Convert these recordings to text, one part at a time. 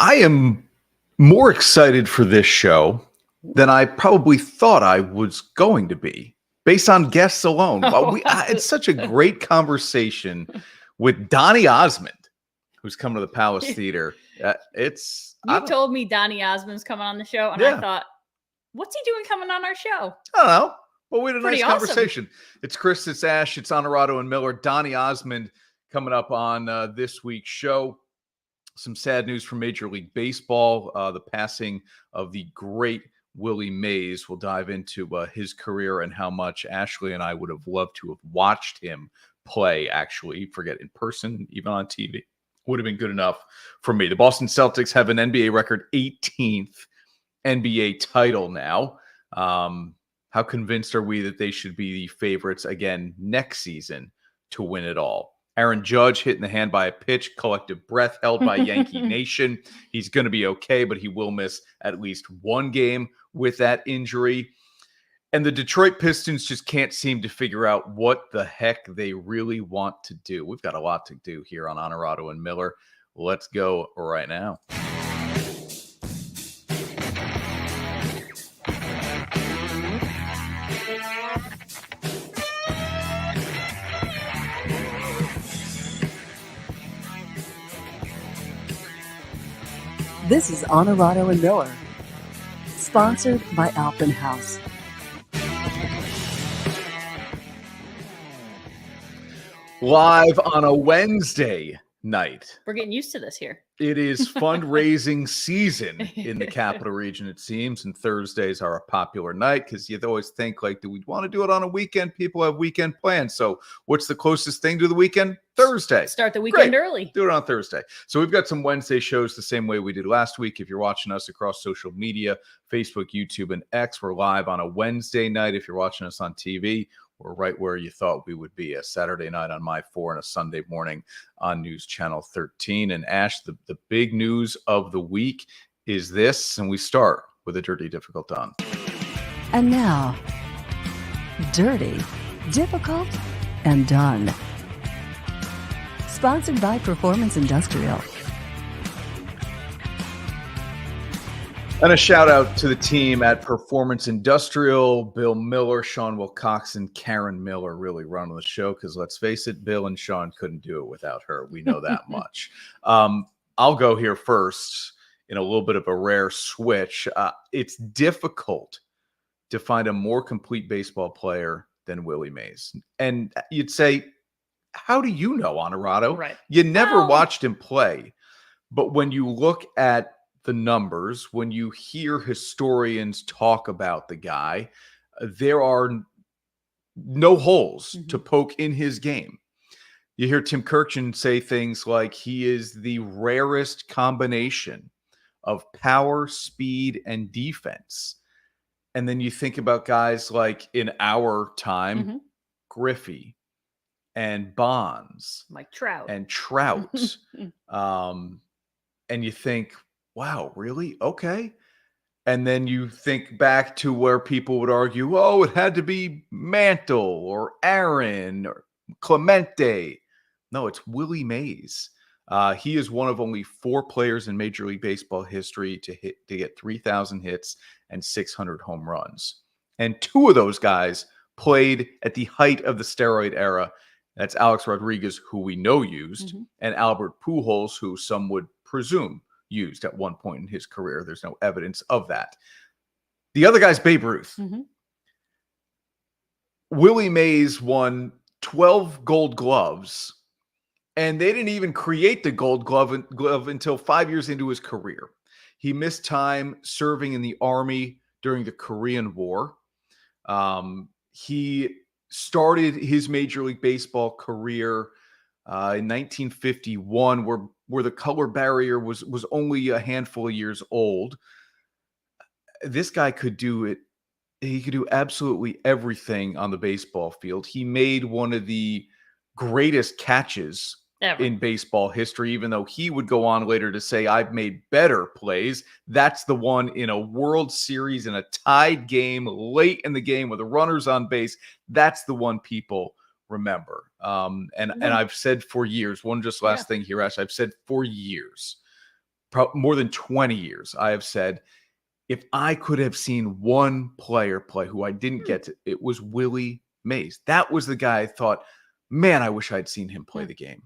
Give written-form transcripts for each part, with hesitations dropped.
I am more excited for this show than I probably thought I was going to be, based on guests alone. I had such a great conversation with Donny Osmond, who's coming to the Palace Theater. You told me Donny Osmond's coming on the show, and I thought, what's he doing coming on our show? I don't know. Well, we had a Pretty nice awesome. conversation. It's Chris, it's Ash, it's Onorato and Miller. Donny Osmond coming up on this week's show. Some sad news from Major League Baseball, the passing of the great Willie Mays. We'll dive into his career and how much Ashley and I would have loved to have watched him play, actually. Forget in person, even on TV. Would have been good enough for me. The Boston Celtics have an NBA record 18th NBA title now. How convinced are we that they should be the favorites again next season to win it all? Aaron Judge hit in the hand by a pitch, collective breath held by Yankee Nation. He's going to be okay, but he will miss at least one game with that injury. And the Detroit Pistons just can't seem to figure out what the heck they really want to do. We've got a lot to do here on Onorato and Miller. Let's go right now. This is Onorato and Miller, sponsored by Alpenhaus. Live on a Wednesday night. We're getting used to this here. It is fundraising season in the capital region, it seems, and Thursdays are a popular night because you'd always think, like, do we want to do it on a weekend? People have weekend plans. So what's the closest thing to the weekend? Thursday. Start the weekend early. Do it on Thursday. So we've got some Wednesday shows the same way we did last week. If you're watching us across social media, Facebook, YouTube, and X, we're live on a Wednesday night. If you're watching us on TV, we're right where you thought we would be, a Saturday night on My 4 and a Sunday morning on News Channel 13. And Ash, the big news of the week is this, and we start with a Dirty Difficult Done. And now, Dirty, Difficult, and Done. Sponsored by Performance Industrial. And a shout out to the team at Performance Industrial, Bill Miller, Sean Wilcox, and Karen Miller really running the show because let's face it, Bill and Sean couldn't do it without her. We know that much. I'll go here first in a little bit of a rare switch. It's difficult to find a more complete baseball player than Willie Mays. And you'd say, how do you know, Onorato? Right. You never watched him play. But when you look at the numbers, when you hear historians talk about the guy, there are no holes to poke in his game. You hear Tim Kirchin say things like he is the rarest combination of power, speed, and defense. And then you think about guys like in our time, Griffey and Bonds, Mike Trout, and and you think, wow, really? Okay. And then you think back to where people would argue, oh, it had to be Mantle or Aaron or Clemente. No, it's Willie Mays. He is one of only 4 players in Major League Baseball history to get 3,000 hits and 600 home runs. And 2 of those guys played at the height of the steroid era. That's Alex Rodriguez, who we know used, and Albert Pujols, who some would presume used at one point in his career. There's no evidence of that. The other guy's Babe Ruth. Willie Mays won 12 Gold Gloves, and they didn't even create the Gold Glove until 5 years into his career. He missed time serving in the Army during the Korean War. He started his Major League Baseball career in 1951, where the color barrier was only a handful of years old. This guy could do it. He could do absolutely everything on the baseball field. He made one of the greatest catches ever in baseball history, even though he would go on later to say, I've made better plays. That's the one in a World Series in a tied game late in the game with the runners on base. That's the one people remember. And I've said for years, one just last thing here, Ash, I've said for years, more than 20 years, I have said, if I could have seen one player play who I didn't get to, it was Willie Mays. That was the guy I thought, man, I wish I'd seen him play the game.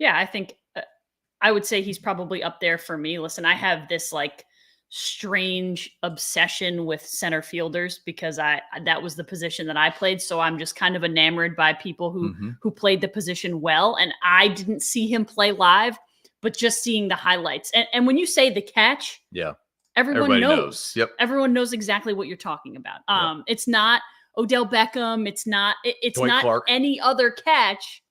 Yeah, I think I would say he's probably up there for me. Listen, I have this like strange obsession with center fielders because that was the position that I played. So I'm just kind of enamored by people who played the position well. And I didn't see him play live, but just seeing the highlights. And when you say the catch, everybody knows. Yep. Everyone knows exactly what you're talking about. It's not Odell Beckham. It's not not Clark. Any other catch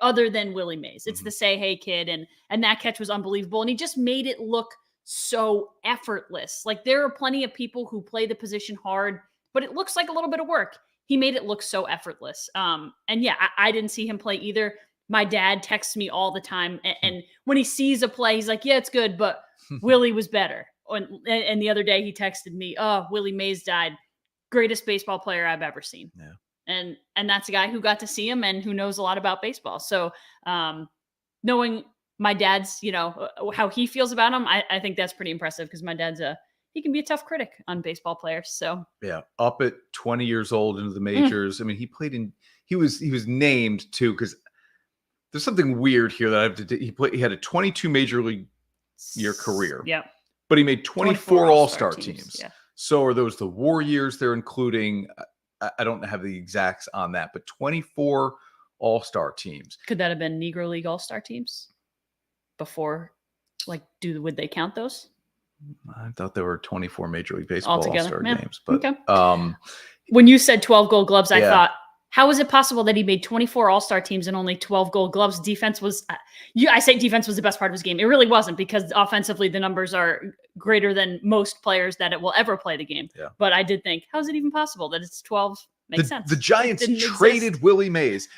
other than Willie Mays. It's the say, hey kid. And that catch was unbelievable. And he just made it look so effortless. Like there are plenty of people who play the position hard, but it looks like a little bit of work. He made it look so effortless. And yeah, I didn't see him play either. My dad texts me all the time. And when he sees a play, he's like, yeah, it's good, but Willie was better. And the other day he texted me, oh, Willie Mays died. Greatest baseball player I've ever seen. Yeah. And that's a guy who got to see him and who knows a lot about baseball. So knowing my dad's, how he feels about him, I think that's pretty impressive because my dad's he can be a tough critic on baseball players. So yeah, up at 20 years old into the majors. I mean, he was named too, because there's something weird here that I have to do. He had a 22 major league year career. Yeah. But he made 24 all-star teams. Yeah. So are those the war years they're including? I don't have the exacts on that, but 24 all-star teams. Could that have been Negro League all-star teams before? Like, would they count those? I thought there were 24 Major League Baseball all-star games. But okay. When you said 12 Gold Gloves, I thought, how is it possible that he made 24 all-star teams and only 12 Gold Gloves? Defense was, I say defense was the best part of his game. It really wasn't, because offensively the numbers are greater than most players that it will ever play the game. Yeah. But I did think, how is it even possible that it's 12? Makes sense. The Giants traded Willie Mays.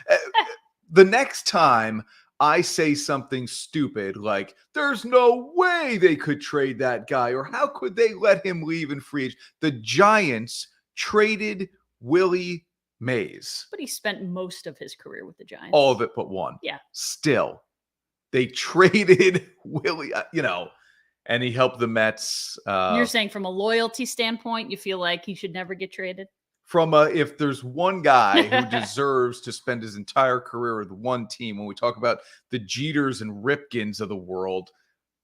The next time I say something stupid like, there's no way they could trade that guy, or how could they let him leave in free agency? The Giants traded Willie Mays. But he spent most of his career with the Giants. All of it but one. Yeah. Still, they traded Willie, and he helped the Mets. You're saying from a loyalty standpoint, you feel like he should never get traded? If there's one guy who deserves to spend his entire career with one team, when we talk about the Jeters and Ripkins of the world,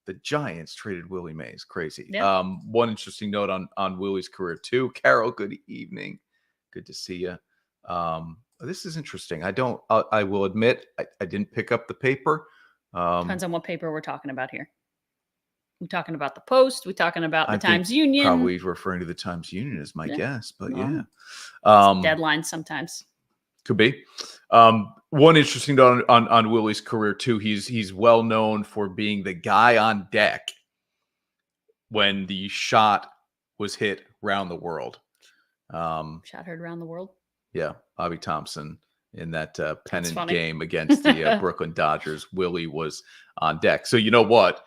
the Giants traded Willie Mays. Crazy. Yeah. One interesting note on Willie's career too. Carol, good evening. Good to see you. This is interesting. I will admit, I didn't pick up the paper. Depends on what paper we're talking about here. We're talking about the Post. We're talking about the Times Union. Probably referring to the Times Union is my guess, but deadlines sometimes. Could be. One interesting note on Willie's career too. He's well known for being the guy on deck when the shot was hit round the world. Shot heard around the world. Yeah, Bobby Thompson in that pennant game against the Brooklyn Dodgers. Willie was on deck. So you know what?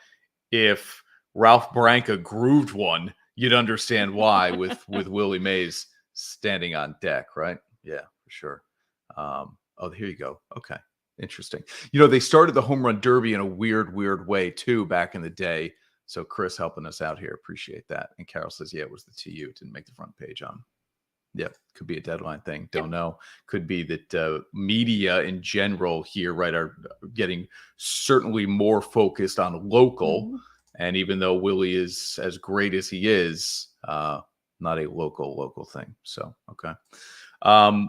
If Ralph Branca grooved one, you'd understand why with Willie Mays standing on deck, right? Yeah, for sure. Here you go. Okay, interesting. They started the home run derby in a weird way too back in the day. So Chris helping us out here, appreciate that. And Carol says, yeah, it was the TU. Didn't make the front page on. Yeah, could be a deadline thing. Don't know. Could be that media in general here, right, are getting certainly more focused on local. Mm-hmm. And even though Willie is as great as he is, not a local thing. So, okay.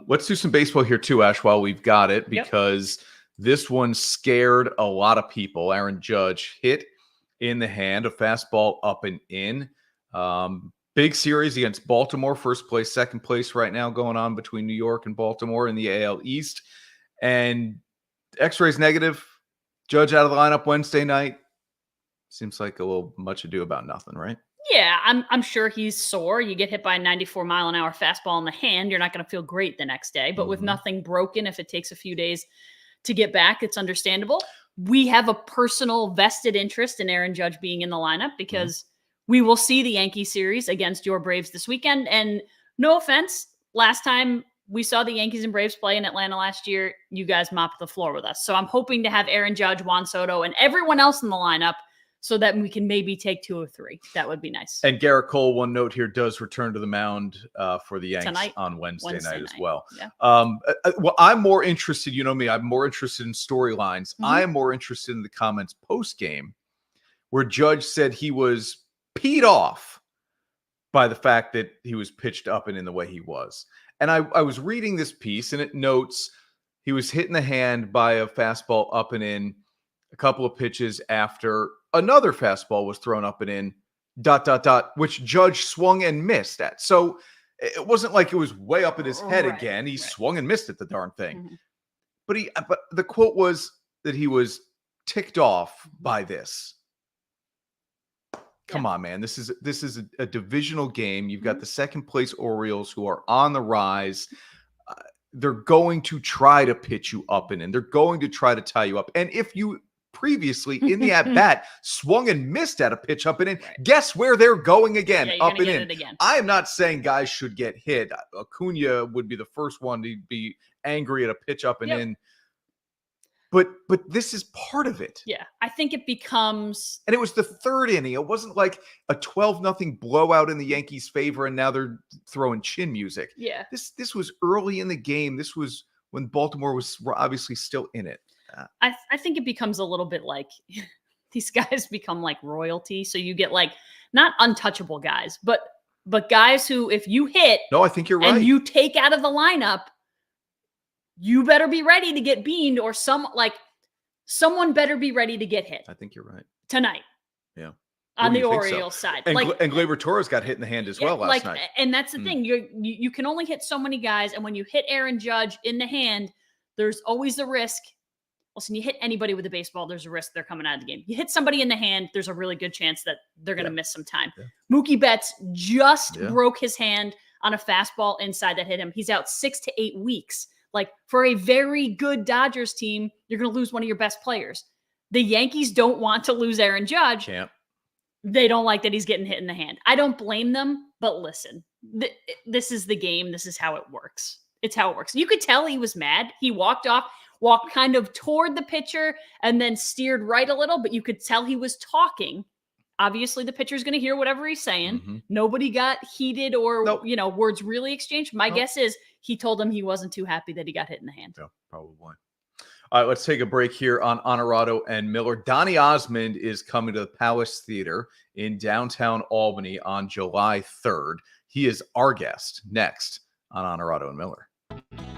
Let's do some baseball here too, Ash, while we've got it, because this one scared a lot of people. Aaron Judge hit in the hand, a fastball up and in. Big series against Baltimore, first place, second place right now going on between New York and Baltimore in the AL East. And X-rays negative. Judge out of the lineup Wednesday night. Seems like a little much ado about nothing, right? Yeah, I'm sure he's sore. You get hit by a 94-mile-an-hour fastball in the hand, you're not going to feel great the next day. But with nothing broken, if it takes a few days to get back, it's understandable. We have a personal vested interest in Aaron Judge being in the lineup because we will see the Yankee series against your Braves this weekend. And no offense, last time we saw the Yankees and Braves play in Atlanta last year, you guys mopped the floor with us. So I'm hoping to have Aaron Judge, Juan Soto, and everyone else in the lineup so that we can maybe take 2 or 3. That would be nice. And Garrett Cole, one note here, does return to the mound for the Yanks Tonight, on Wednesday night as well. Yeah. Well, I'm more interested, you know me, I'm more interested in storylines. Mm-hmm. I am more interested in the comments post-game where Judge said he was peed off by the fact that he was pitched up and in the way he was. And I was reading this piece, and it notes he was hit in the hand by a fastball up and in a couple of pitches after another fastball was thrown up and in, ... which Judge swung and missed at. So it wasn't like it was way up in his head again. He swung and missed at the darn thing. Mm-hmm. But the quote was that he was ticked off by this. Come on, man. This is a divisional game. You've got the second place Orioles who are on the rise. They're going to try to pitch you up and in. They're going to try to tie you up. And if you previously in the at-bat swung and missed at a pitch up and in, guess where they're going again? Up and in. I am not saying guys should get hit. Acuna would be the first one to be angry at a pitch up and in. But this is part of it. Yeah, I think it becomes... And it was the third inning. It wasn't like a 12-0 blowout in the Yankees' favor, and now they're throwing chin music. Yeah. This was early in the game. This was when Baltimore was obviously still in it. I think it becomes a little bit like these guys become like royalty. So you get like not untouchable guys, but guys who, if you hit... No, I think you're right. And you take out of the lineup, you better be ready to get beamed, or someone better be ready to get hit. I think you're right. Tonight. Yeah. On the Orioles side. And Gleyber Torres got hit in the hand as well last night. And that's the thing. You can only hit so many guys. And when you hit Aaron Judge in the hand, there's always the risk. Listen, you hit anybody with a baseball, there's a risk they're coming out of the game. You hit somebody in the hand, there's a really good chance that they're going to miss some time. Yeah. Mookie Betts just broke his hand on a fastball inside that hit him. He's out 6 to 8 weeks. Like, for a very good Dodgers team, you're going to lose one of your best players. The Yankees don't want to lose Aaron Judge. They don't like that he's getting hit in the hand. I don't blame them, but listen, this is the game. This is how it works. It's how it works. You could tell he was mad. He walked kind of toward the pitcher and then steered right a little, but you could tell he was talking. Obviously, the pitcher's going to hear whatever he's saying. Mm-hmm. Nobody got heated or, words really exchanged. My guess is he told him he wasn't too happy that he got hit in the hand. Yeah, probably. All right, let's take a break here on Onorato and Miller. Donny Osmond is coming to the Palace Theater in downtown Albany on July 3rd. He is our guest next on Onorato and Miller.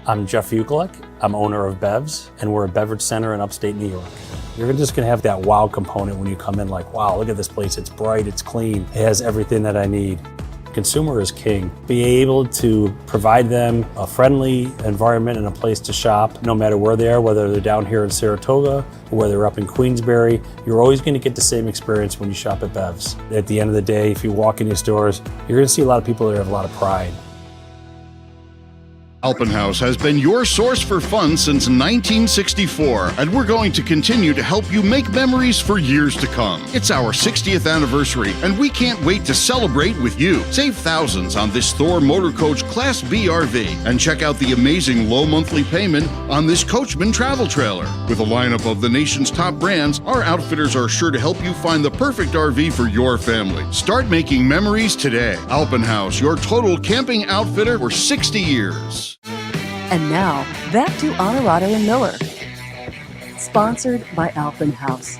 I'm Jeff Ukelek. I'm owner of Bev's, and we're a beverage center in upstate New York. You're just going to have that wow component when you come in, like, wow, look at this place. It's bright, it's clean, it has everything that I need. Consumer is king. Be able to provide them a friendly environment and a place to shop, no matter where they are, whether they're down here in Saratoga or whether they're up in Queensbury. You're always going to get the same experience when you shop at Bev's. At the end of the day, if you walk in these stores, you're going to see a lot of people that have a lot of pride. Alpenhaus has been your source for fun since 1964, and we're going to continue to help you make memories for years to come. It's our 60th anniversary, and we can't wait to celebrate with you. Save thousands on this Thor Motor Coach Class B RV, and check out the amazing low monthly payment on this Coachman travel trailer. With a lineup of the nation's top brands, our outfitters are sure to help you find the perfect RV for your family. Start making memories today. Alpenhaus, your total camping outfitter for 60 years. And now, back to Onorato and Miller. Sponsored by Alpenhaus.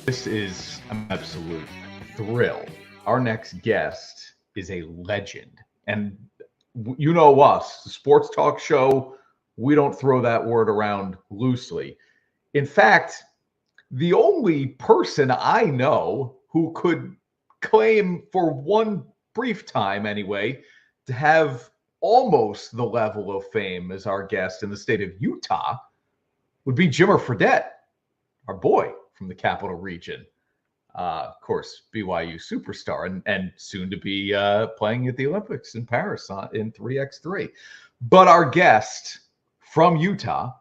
This is an absolute thrill. Our next guest is a legend. And you know us, the sports talk show, we don't throw that word around loosely. In fact, the only person I know who could claim for one brief time anyway to have almost the level of fame as our guest in the state of Utah would be Jimmer Fredette, our boy from the Capital Region. Of course, BYU superstar and soon to be playing at the Olympics in Paris in 3x3. But our guest from Utah,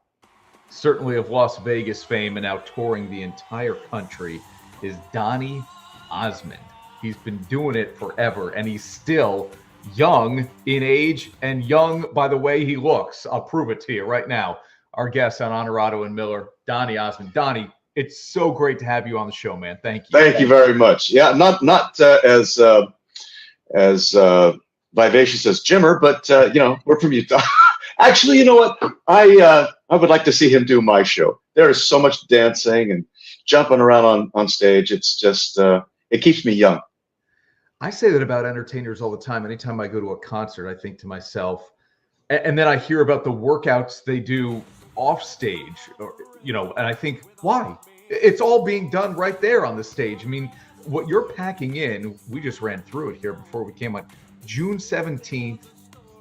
certainly of Las Vegas fame and now touring the entire country, is Donny Osmond. He's been doing it forever, and he's still young in age and young by the way he looks. I'll prove it to you right now. Our guest on Onorato and Miller, Donny Osmond. Donny, it's so great to have you on the show, man. Thank you. Thank you very much. Yeah, not as vivacious as Jimmer, but we're from Utah. Actually, you know what? I would like to see him do my show. There is so much dancing and jumping around on stage. It's just it keeps me young. I say that about entertainers all the time. Anytime I go to a concert, I think to myself, and then I hear about the workouts they do off stage, and I think, why? It's all being done right there on the stage. I mean, what you're packing in, we just ran through it here before we came on, June 17th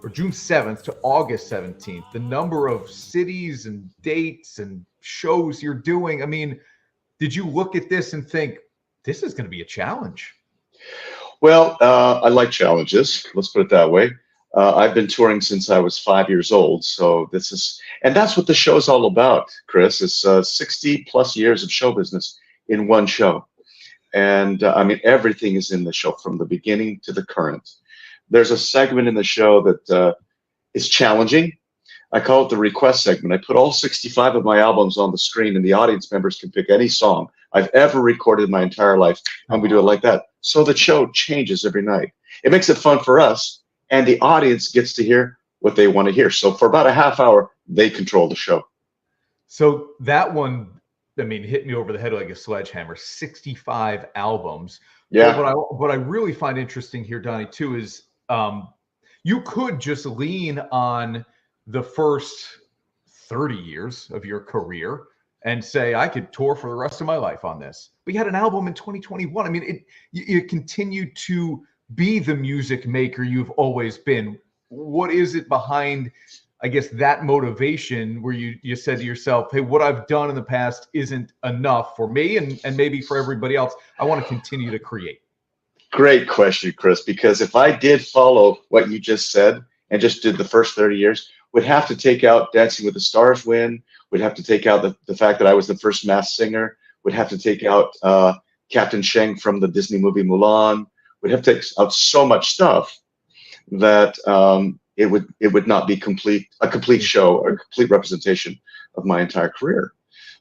or June 7th to August 17th, the number of cities and dates and shows you're doing. I mean, did you look at this and think, this is going to be a challenge? Well, I like challenges. Let's put it that way. I've been touring since I was 5 years old. So and that's what the show is all about, Chris. It's 60 plus years of show business in one show. And I mean, everything is in the show from the beginning to the current. There's a segment in the show that is challenging. I call it the request segment. I put all 65 of my albums on the screen, and the audience members can pick any song I've ever recorded in my entire life, and we do it like that. So the show changes every night. It makes it fun for us, and the audience gets to hear what they want to hear. So for about a half hour, they control the show. So that one, I mean, hit me over the head like a sledgehammer. 65 albums. Yeah. What I really find interesting here, Donny, too, is you could just lean on the first 30 years of your career and say, I could tour for the rest of my life on this. But you had an album in 2021. I mean, you continue to be the music maker you've always been. What is it behind, I guess, that motivation where you said to yourself, hey, what I've done in the past isn't enough for me and maybe for everybody else. I want to continue to create. Great question, Chris, because if I did follow what you just said and just did the first 30 years, we'd have to take out Dancing with the Stars win. We'd have to take out the fact that I was the first Masked Singer. We'd have to take out Captain Sheng from the Disney movie Mulan. We'd have to take out so much stuff that it would not be a complete show or a complete representation of my entire career.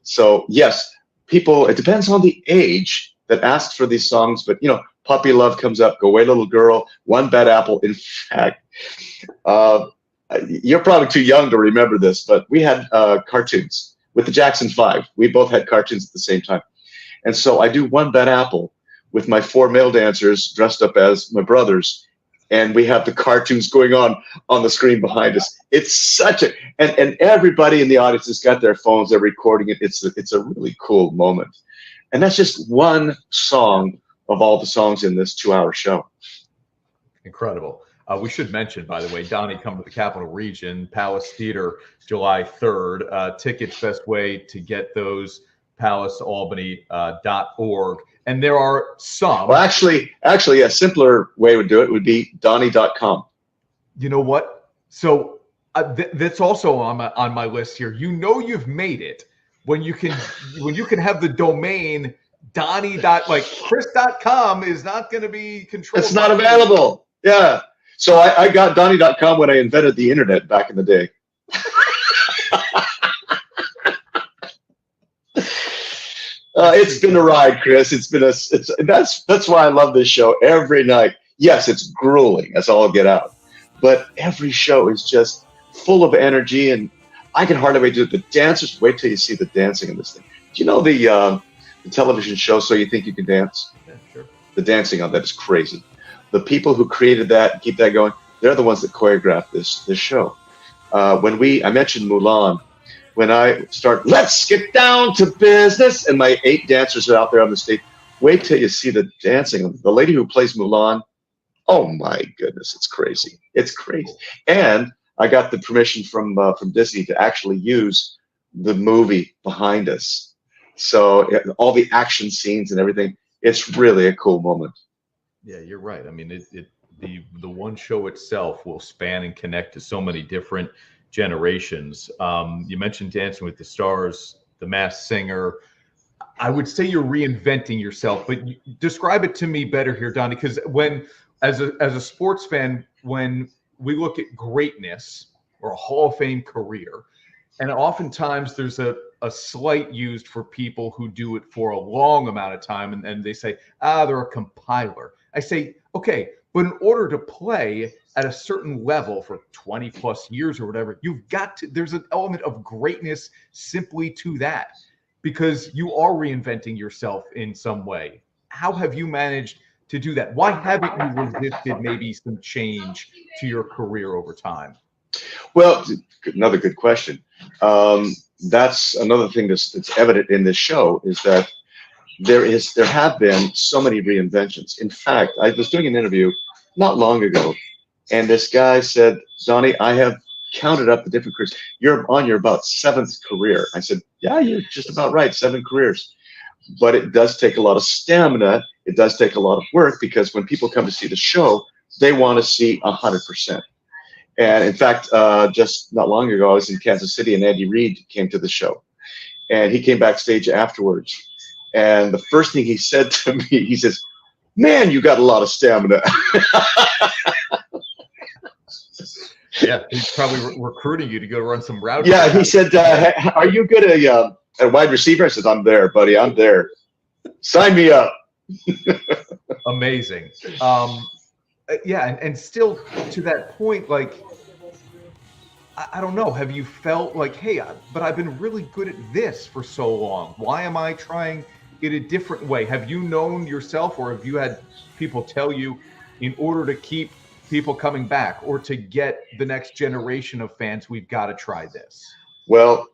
So yes, it depends on the age that asks for these songs, but Puppy Love comes up, Go Away Little Girl, One Bad Apple. In fact, you're probably too young to remember this, but we had cartoons with the Jackson 5. We both had cartoons at the same time. And so I do One Bad Apple with my 4 male dancers dressed up as my brothers, and we have the cartoons going on the screen behind us. It's such and everybody in the audience has got their phones, they're recording it. It's a really cool moment. And that's just one song of all the songs in this 2-hour show. Incredible. We should mention, by the way, Donny, come to the Capital Region, Palace Theater, July 3rd. Tickets, best way to get those, palacealbany.org. And there are some. Well, actually, a simpler way to do it would be Donny.com. You know what? So that's also on my list here. You've made it when you can have the domain Donny. Chris.com is not going to be controlled. It's not available. Yeah. So I got Donny.com when I invented the internet back in the day. It's been a ride, Chris. That's why I love this show every night. Yes, it's grueling as all get out, but every show is just full of energy, and I can hardly wait to do it. The dancers, wait till you see the dancing in this thing. Do you know the television show So You Think You Can Dance? Yeah, sure. The dancing on that is crazy. The people who created that, keep that going, they're the ones that choreographed this show. I mentioned Mulan. When I start, let's get down to business, and my 8 dancers are out there on the stage, wait till you see the dancing. The lady who plays Mulan, oh my goodness, it's crazy. It's crazy. And I got the permission from Disney to actually use the movie behind us. So all the action scenes and everything, it's really a cool moment. Yeah, you're right. I mean, the one show itself will span and connect to so many different generations. You mentioned Dancing with the Stars, The Masked Singer. I would say you're reinventing yourself, but describe it to me better here, Donny, because as a sports fan, when we look at greatness or a Hall of Fame career, And oftentimes there's a slight used for people who do it for a long amount of time, and they say, they're a compiler. I say, okay, but in order to play at a certain level for 20 plus years or whatever, there's an element of greatness simply to that, because you are reinventing yourself in some way. How have you managed to do that? Why haven't you resisted maybe some change to your career over time? Well, another good question. That's another thing that's evident in this show, is that there have been so many reinventions. In fact, I was doing an interview not long ago, and this guy said, Donny, I have counted up the different careers. You're on your about 7th career. I said, yeah, you're just about right, 7 careers. But it does take a lot of stamina. It does take a lot of work, because when people come to see the show, they want to see 100%. And in fact, just not long ago, I was in Kansas City, and Andy Reid came to the show, and he came backstage afterwards. And the first thing he said to me, he says, man, you got a lot of stamina. Yeah, he's probably recruiting you to go run some routes. Yeah, he said, are you good at wide receiver? I said, I'm there, buddy. I'm there. Sign me up. Amazing. Yeah, and still to that point, like, I don't know, have you felt like, hey, but I've been really good at this for so long. Why am I trying it a different way? Have you known yourself, or have you had people tell you, in order to keep people coming back or to get the next generation of fans, we've got to try this? Well,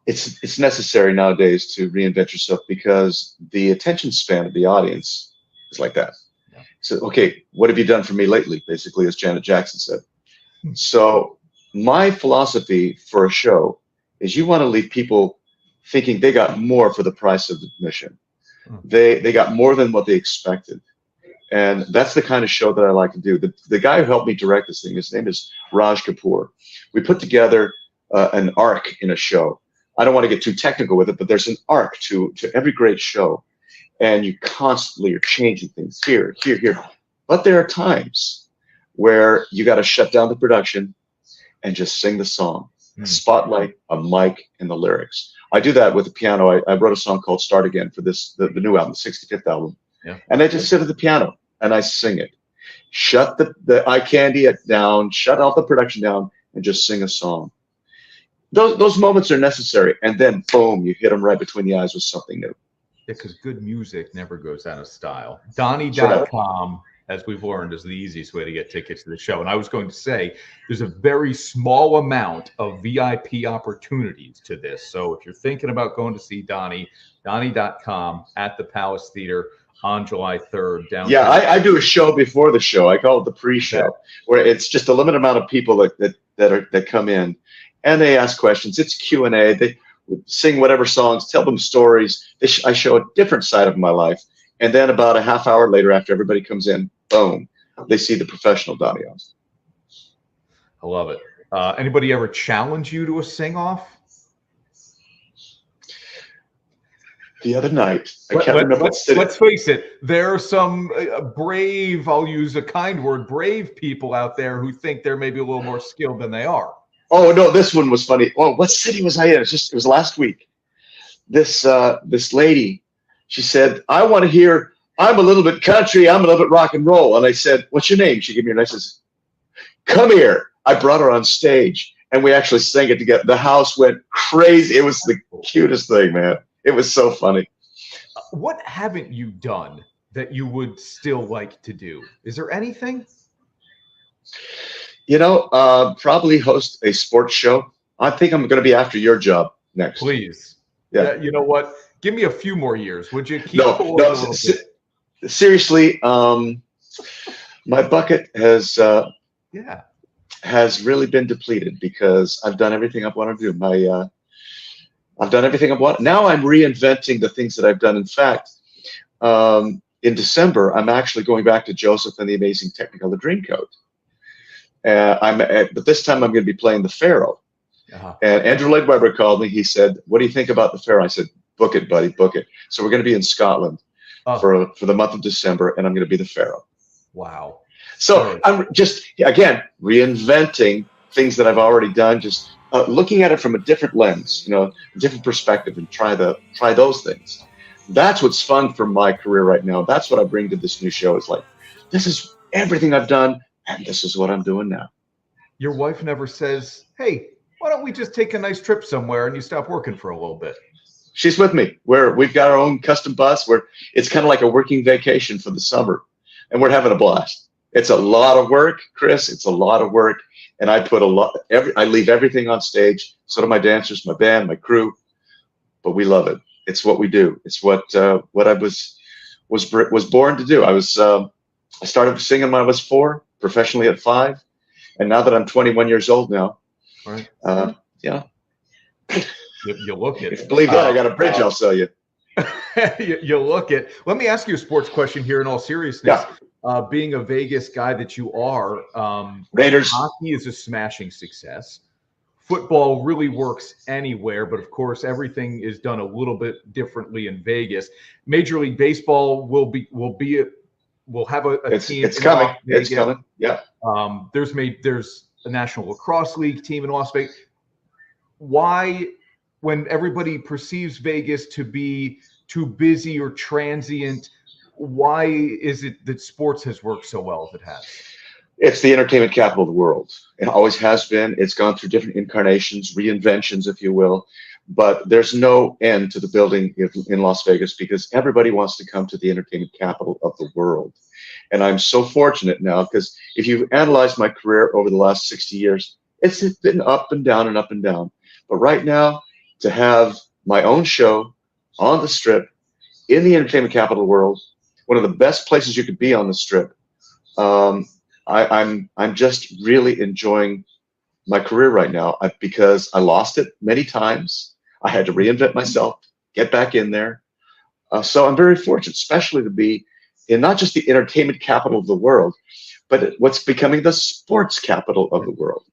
it's necessary nowadays to reinvent yourself, because the attention span of the audience is like that. Yeah. So, okay, what have you done for me lately? Basically, as Janet Jackson said. So my philosophy for a show is, you want to leave people thinking they got more for the price of admission. They got more than what they expected. And that's the kind of show that I like to do. The guy who helped me direct this thing, his name is Raj Kapoor. We put together an arc in a show. I don't want to get too technical with it, but there's an arc to every great show. And you constantly are changing things here. But there are times where you got to shut down the production and just sing the song. Spotlight, a mic, and the lyrics. I do that with the piano. I wrote a song called Start Again for the new album, the 65th album. Yeah. And I just sit at the piano and I sing it. Shut the eye candy down, shut all the production down, and just sing a song. Those moments are necessary. And then, boom, you hit them right between the eyes with something new. Yeah, because good music never goes out of style. Donny.com, as we've learned, is the easiest way to get tickets to the show. And I was going to say, there's a very small amount of VIP opportunities to this. So if you're thinking about going to see Donny, Donny.com at the Palace Theater on July 3rd. Downtown. Yeah, I do a show before the show. I call it the pre-show, where it's just a limited amount of people that come in, and they ask questions. It's Q&A. They sing whatever songs, tell them stories. I show a different side of my life. And then about a half hour later, after everybody comes in, boom, they see the professional Donny Osmond. I love it. Anybody ever challenge you to a sing-off? The other night, I can't remember what city. Let's face it, there are some brave, I'll use a kind word, brave people out there who think they're maybe a little more skilled than they are. Oh, no, this one was funny. Oh, what city was I in? It was last week. This lady, she said, I want to hear, I'm a little bit country, I'm a little bit rock and roll. And I said, what's your name? She gave me her name. She says, come here. I brought her on stage, and we actually sang it together. The house went crazy. It was the cutest thing, man. It was so funny. What haven't you done that you would still like to do? Is there anything? You know, probably host a sports show. I think I'm going to be after your job next. Please. Yeah. You know what? Give me a few more years. Would you keep No, seriously, my bucket has really been depleted, because I've done everything I want to do. I've done everything I want. Now I'm reinventing the things that I've done. In fact, in December, I'm actually going back to Joseph and the Amazing Technicolor Dreamcoat. But this time I'm going to be playing the Pharaoh. Uh-huh. And Andrew Lloyd Webber called me. He said, what do you think about the Pharaoh? I said, book it, buddy, book it. So we're going to be in Scotland for the month of December, and I'm going to be the Pharaoh. Wow. So I'm just, again, reinventing things that I've already done, just looking at it from a different lens, a different perspective, and try those things. That's what's fun for my career right now. That's what I bring to this new show. It's like, this is everything I've done, and this is what I'm doing now. Your wife never says, hey, why don't we just take a nice trip somewhere and you stop working for a little bit? She's with me. We've got our own custom bus where it's kind of like a working vacation for the summer, and we're having a blast. It's a lot of work, Chris. It's a lot of work. And I put I leave everything on stage. So do my dancers, my band, my crew, but we love it. It's what we do. It's what I was born to do. I started singing when I was 4, professionally at 5, and now that I'm 21 years old now, right? Yeah, you look it. If you believe that, I got a bridge I'll sell you. you look it. Let me ask you a sports question here. In all seriousness, being a Vegas guy that you are, Raiders hockey is a smashing success. Football really works anywhere, but of course, everything is done a little bit differently in Vegas. Major League Baseball will have a team. It's coming. It's coming. Yeah. There's a National Lacrosse League team in Las Vegas. Why, when everybody perceives Vegas to be too busy or transient, why is it that sports has worked so well as it has? It's the entertainment capital of the world. It always has been. It's gone through different incarnations, reinventions, if you will. But there's no end to the building in Las Vegas because everybody wants to come to the entertainment capital of the world. And I'm so fortunate now because if you analyze my career over the last 60 years, it's been up and down and up and down. But right now, to have my own show on the Strip in the entertainment capital of the world, one of the best places you could be on the Strip, I'm just really enjoying my career right now because I lost it many times. I had to reinvent myself, get back in there. So I'm very fortunate, especially to be in not just the entertainment capital of the world, but what's becoming the sports capital of the world.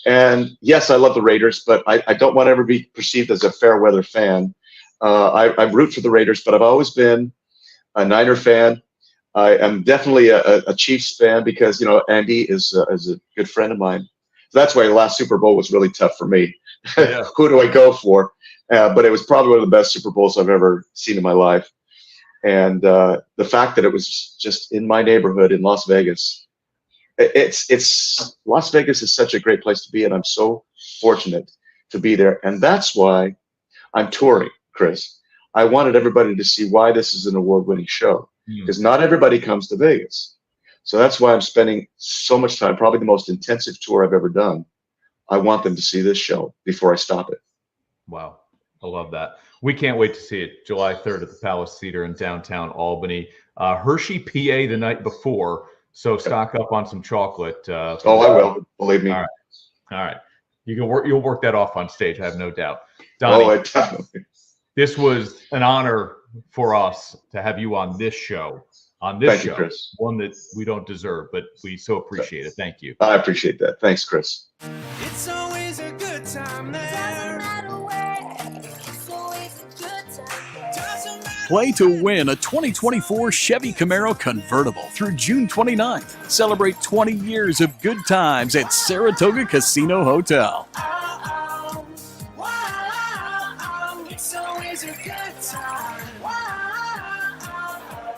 And yes, I love the Raiders, but I don't want to ever be perceived as a fair weather fan. I root for the Raiders, but I've always been a Niner fan. I am definitely a Chiefs fan because, Andy is a good friend of mine. So that's why the last Super Bowl was really tough for me. Yeah. Who do I go for? But it was probably one of the best Super Bowls I've ever seen in my life. And the fact that it was just in my neighborhood in Las Vegas, Las Vegas is such a great place to be, and I'm so fortunate to be there. And that's why I'm touring, Chris. I wanted everybody to see why this is an award-winning show. Because not everybody comes to Vegas. So that's why I'm spending so much time, probably the most intensive tour I've ever done. I want them to see this show before I stop it. Wow. I love that. We can't wait to see it. July 3rd at the Palace Theater in downtown Albany. Hershey, PA the night before. So stock up on some chocolate. I will. Believe me. All right. You'll work that off on stage. I have no doubt. Donny, definitely. This was an honor for us to have you on this show. Thank you, Chris. One that we don't deserve, but we so appreciate it. Thank you. I appreciate that. Thanks, Chris. It's always a good time there. Doesn't matter where. It's always a good time there. Play to win a 2024 Chevy Camaro convertible through June 29th. Celebrate 20 years of good times at Saratoga Casino Hotel. It's always a good time.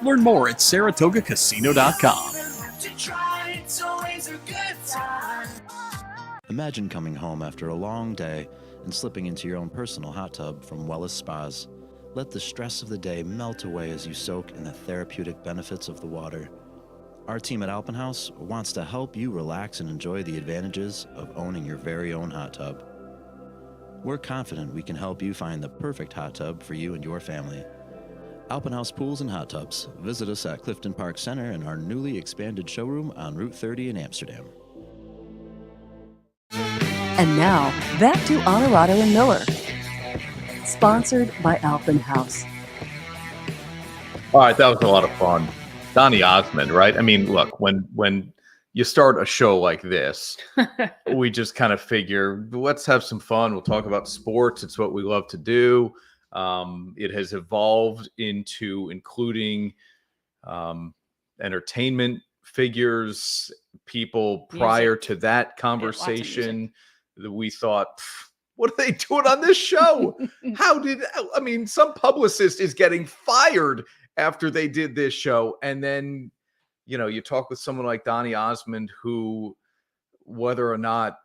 Learn more at SaratogaCasino.com. It's always a good time. Imagine coming home after a long day and slipping into your own personal hot tub from Wellis Spas. Let the stress of the day melt away as you soak in the therapeutic benefits of the water. Our team at Alpenhaus wants to help you relax and enjoy the advantages of owning your very own hot tub. We're confident we can help you find the perfect hot tub for you and your family. Alpenhaus Pools and Hot Tubs. Visit us at Clifton Park Center in our newly expanded showroom on Route 30 in Amsterdam. And now, back to Onorato and Miller. Sponsored by Alpenhaus. All right, that was a lot of fun. Donny Osmond, right? I mean, look, when you start a show like this, we just kind of figure, let's have some fun. We'll talk about sports. It's what we love to do. It has evolved into including entertainment figures, people prior to that lots of music. conversation that we thought, what are they doing on this show? Some publicist is getting fired after they did this show. And then, you talk with someone like Donny Osmond, who, whether or not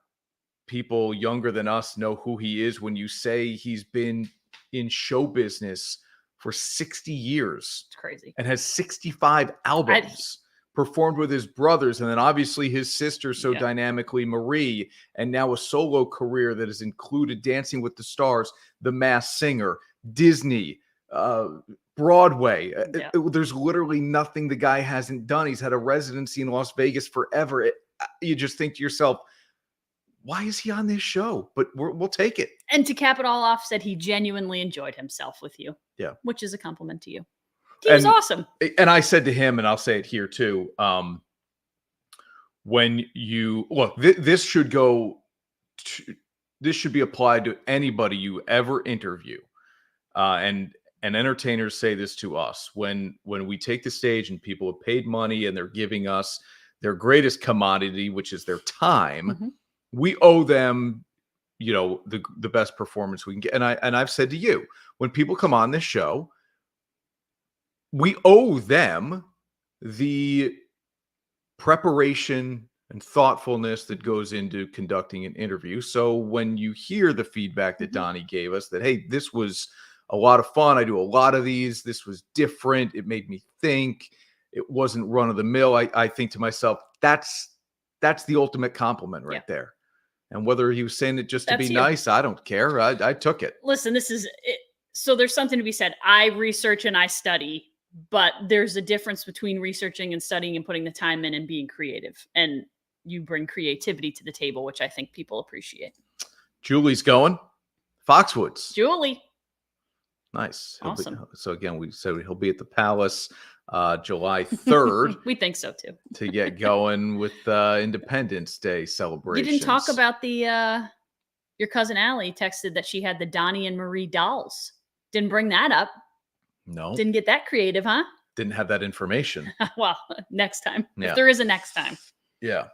people younger than us know who he is, when you say he's been in show business for 60 years. It's crazy. And has 65 albums. Performed with his brothers, and then obviously his sister so dynamically, Marie, and now a solo career that has included Dancing with the Stars, The Masked Singer, Disney, Broadway. There's literally nothing the guy hasn't done. He's had a residency in Las Vegas forever. You just think to yourself, why is he on this show? But we'll take it. And to cap it all off, said he genuinely enjoyed himself with you. Yeah. Which is a compliment to you. He was awesome. And I said to him, and I'll say it here too, when you look, this should be applied to anybody you ever interview. And entertainers say this to us when we take the stage and people have paid money and they're giving us their greatest commodity, which is their time. We owe them, the best performance we can get. And I've said to you, when people come on this show, we owe them the preparation and thoughtfulness that goes into conducting an interview. So when you hear the feedback that Donny gave us that, hey, this was a lot of fun. I do a lot of these. This was different. It made me think. It wasn't run of the mill. I think to myself, that's the ultimate compliment right there. And whether he was saying it just to be nice, I don't care. I took it. Listen, this is it. So there's something to be said. I research and I study. But there's a difference between researching and studying and putting the time in and being creative. And you bring creativity to the table, which I think people appreciate. Julie's going. Foxwoods. Julie. Nice. Awesome. So again, we said he'll be at the Palace July 3rd. We think so too. To get going with Independence Day celebrations. You didn't talk about the your cousin Allie texted that she had the Donny and Marie dolls. Didn't bring that up. No. Didn't get that creative, huh? Didn't have that information. Well, next time. Yeah. If there is a next time. Yeah.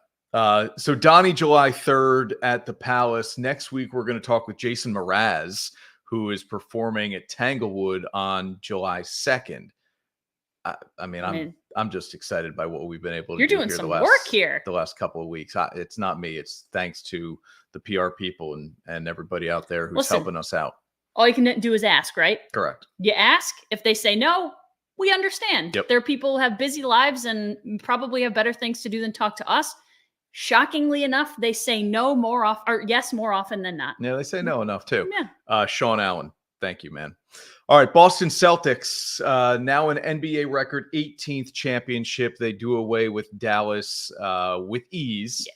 So Donny, July 3rd at the Palace. Next week, we're going to talk with Jason Mraz, who is performing at Tanglewood on July 2nd. I'm just excited by what we've been able to do. You're doing some work here. The last couple of weeks. It's not me. It's thanks to the PR people and everybody out there who's helping us out. All you can do is ask, right? Correct. You ask. If they say no, we understand. Yep. There are people who have busy lives and probably have better things to do than talk to us. Shockingly enough, they say no more often, or yes more often than not. Yeah, they say no enough too. Yeah. Sean Allen, thank you, man. All right, Boston Celtics, now an NBA record 18th championship. They do away with Dallas with ease.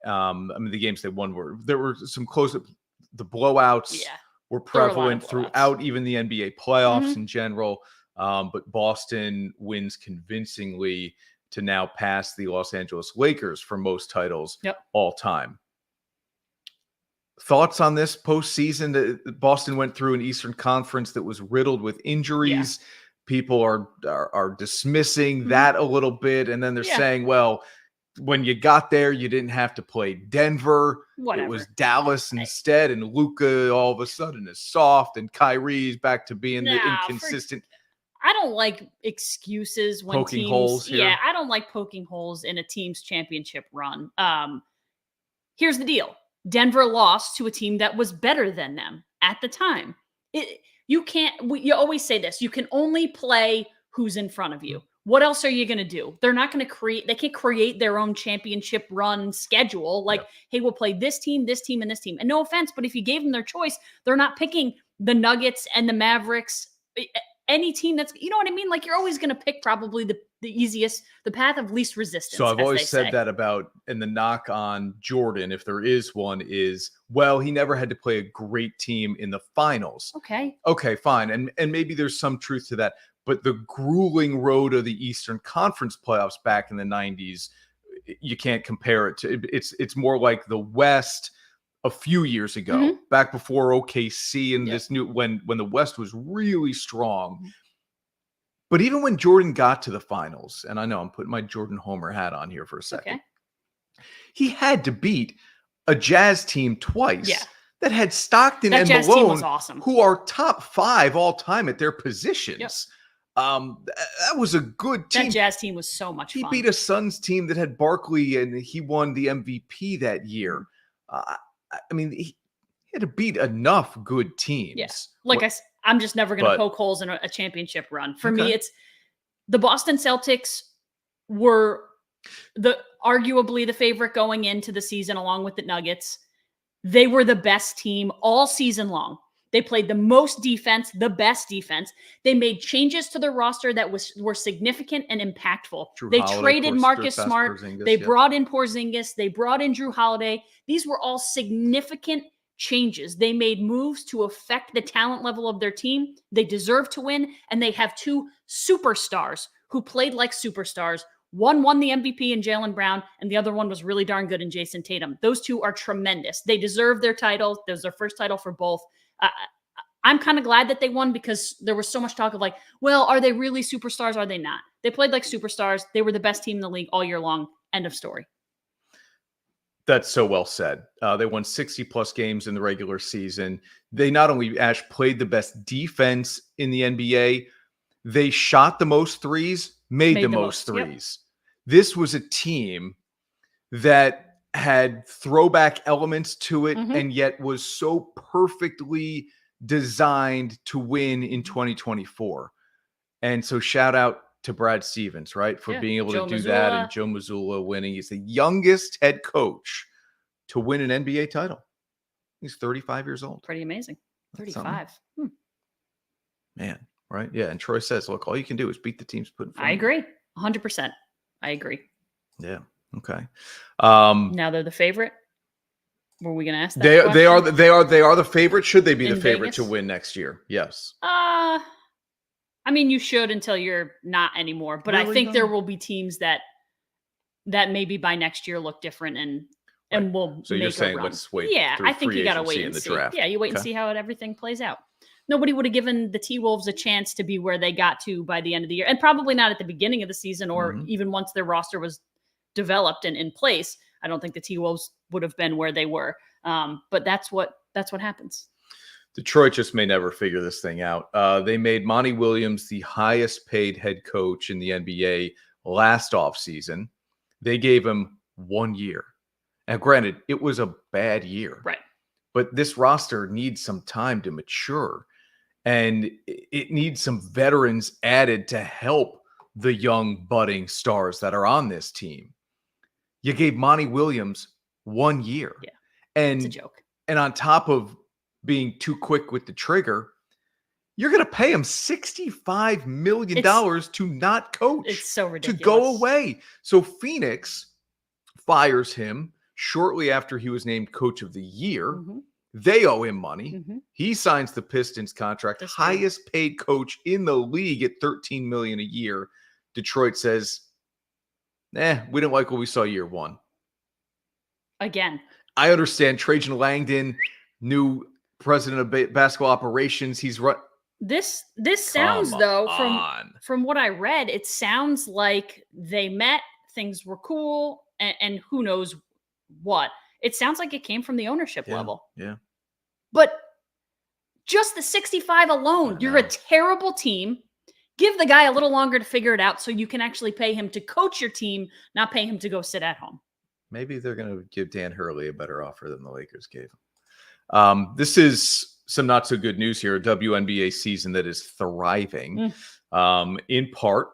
Yeah. The games they won there were some close. The blowouts were prevalent throughout even the NBA playoffs in general. But Boston wins convincingly to now pass the Los Angeles Lakers for most titles all time. Thoughts on this postseason? Boston went through an Eastern Conference that was riddled with injuries. People are dismissing that a little bit, and then they're saying, well, when you got there, you didn't have to play Denver. Whatever. It was Dallas instead, and Luka all of a sudden is soft, and Kyrie's back to being the inconsistent. I don't like excuses when poking holes here. Yeah, I don't like poking holes in a team's championship run. Here's the deal. Denver lost to a team that was better than them at the time. You always say this. You can only play who's in front of you. What else are you going to do? They're not going to they can't create their own championship run schedule. Like, hey, we'll play this team, and this team. And no offense, but if you gave them their choice, they're not picking the Nuggets and the Mavericks. Any team that's, you know what I mean? Like, you're always going to pick probably the easiest, the path of least resistance. So I've always said that about, and the knock on Jordan, if there is one, is, well, he never had to play a great team in the finals. Okay, fine. And maybe there's some truth to that. But the grueling road of the Eastern Conference playoffs back in the 90s, you can't compare it to. It's more like the West a few years ago, back before OKC and this new, when the West was really strong. But even when Jordan got to the finals, and I know I'm putting my Jordan Homer hat on here for a second, Okay. he had to beat a Jazz team twice Yeah. that had Stockton That and Jazz team was Malone, awesome. who are top 5 all time at their positions. Yep. That was a good team. That Jazz team was so much He fun. beat a Suns team that had Barkley, and he won the MVP that year. I mean, he had to beat enough good teams. Yeah. Like I'm just never going to poke holes in a championship run. For me, it's the Boston Celtics were arguably the favorite going into the season, along with the Nuggets. They were the best team all season long. They played the most defense, the best defense. They made changes to their roster that were significant and impactful. They traded Marcus Smart. They brought in Porzingis. They brought in Drew Holiday. These were all significant changes. They made moves to affect the talent level of their team. They deserve to win, and they have 2 superstars who played like superstars. One won the MVP in Jaylen Brown, and the other one was really darn good in Jason Tatum. Those 2 are tremendous. They deserve their title. That was their first title for both. I'm kind of glad that they won, because there was so much talk of like, well, are they really superstars? Are they not? They played like superstars. They were the best team in the league all year long. End of story. That's so well said. They won 60-plus games in the regular season. They not only, Ash, played the best defense in the NBA, they shot the most threes, made the most threes. Yep. This was a team that had throwback elements to it, and yet was so perfectly designed to win in 2024. And so shout out to Brad Stevens, right, for being able to do that, and Joe Mazzulla winning. He's the youngest head coach to win an NBA title. He's 35 years old. Pretty amazing. 35. Man, right? Yeah, and Troy says, look, all you can do is beat the teams put in front I of you. agree. 100%. I agree. Yeah. Okay. Now they're the favorite. Were we going to ask that? They are the favorite. Should they be the favorite Vegas? to win next year? Yes. I mean, you should until you're not anymore. But Really, I think though? there will be teams that maybe by next year look different and will So make you're saying a run. let's wait. Yeah, through I think free you got to agency wait and and the see. draft. Yeah, you wait and see how everything plays out. Nobody would have given the T-Wolves a chance to be where they got to by the end of the year, and probably not at the beginning of the season or even once their roster was developed and in place. I don't think the T-Wolves would have been where they were. But that's what happens. Detroit just may never figure this thing out. They made Monty Williams the highest paid head coach in the NBA last offseason. They gave him 1 year. Now, granted, it was a bad year. Right. But this roster needs some time to mature, and it needs some veterans added to help the young budding stars that are on this team. You gave Monty Williams 1 year. Yeah. And It's a joke. And on top of being too quick with the trigger, you're going to pay him $65 million to not coach. It's so ridiculous. To go away. So Phoenix fires him shortly after he was named coach of the year. They owe him money. He signs the Pistons contract, highest paid coach in the league at $13 million a year. Detroit says, we didn't like what we saw year 1. Again. I understand Trajan Langdon, new president of basketball operations. He's run. This sounds though from what I read, it sounds like they met, things were cool, and who knows what. It sounds like it came from the ownership level. Yeah. But just the 65 alone, you're a terrible team. Give the guy a little longer to figure it out so you can actually pay him to coach your team, not pay him to go sit at home. Maybe they're going to give Dan Hurley a better offer than the Lakers gave him. This is some not so good news here. A WNBA season that is thriving, in part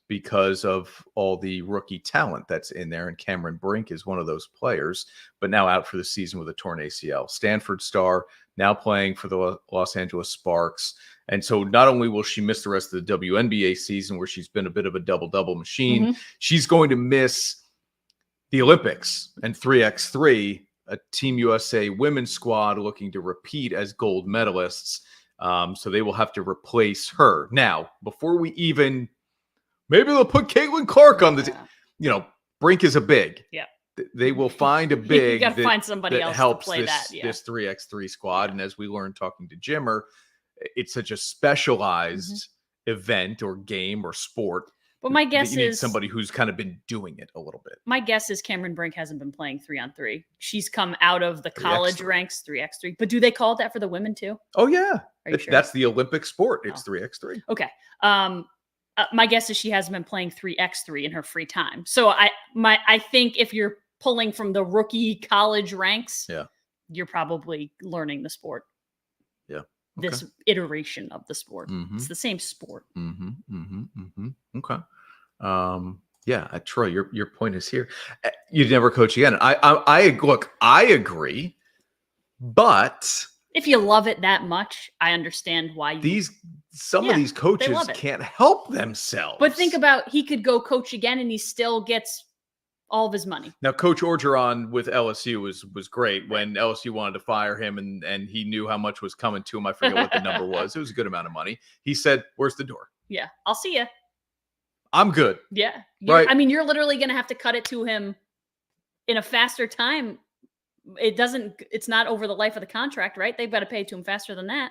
because of all the rookie talent that's in there. And Cameron Brink is one of those players, but now out for the season with a torn ACL. Stanford star, now playing for the Los Angeles Sparks. And so not only will she miss the rest of the WNBA season, where she's been a bit of a double-double machine, she's going to miss the Olympics and 3x3, a Team USA women's squad looking to repeat as gold medalists. So they will have to replace her. Now, before we even, maybe they'll put Caitlin Clark on the team. Brink is a big. Yeah. They will find a big you got to find somebody else helps to play this 3x3 squad. And as we learned talking to Jimmer, it's such a specialized event or game or sport. But my that guess you need is somebody who's kind of been doing it a little bit. my guess is Cameron Brink hasn't been playing 3-on-3. She's come out of the college 3x3. ranks 3x3. But do they call it that for the women too? Oh yeah, Are you sure? that's the Olympic sport. It's 3x3. Okay. My guess is she hasn't been playing 3x3 in her free time. So I think if you're pulling from the rookie college ranks, you're probably learning the sport. Yeah. This iteration of the sport. Mhm. It's the same sport. Okay. Yeah, Troy, your point is here. You'd never coach again. I agree, but if you love it that much, I understand why some of these coaches can't help themselves. But think about, he could go coach again and he still gets all of his money. Now, Coach Orgeron with LSU was great when LSU wanted to fire him and he knew how much was coming to him. I forget what the number was. It was a good amount of money. He said, "Where's the door? Yeah, I'll see you. I'm good." Yeah. Right. I mean, you're literally going to have to cut it to him in a faster time. It's not over the life of the contract, right? They've got to pay it to him faster than that.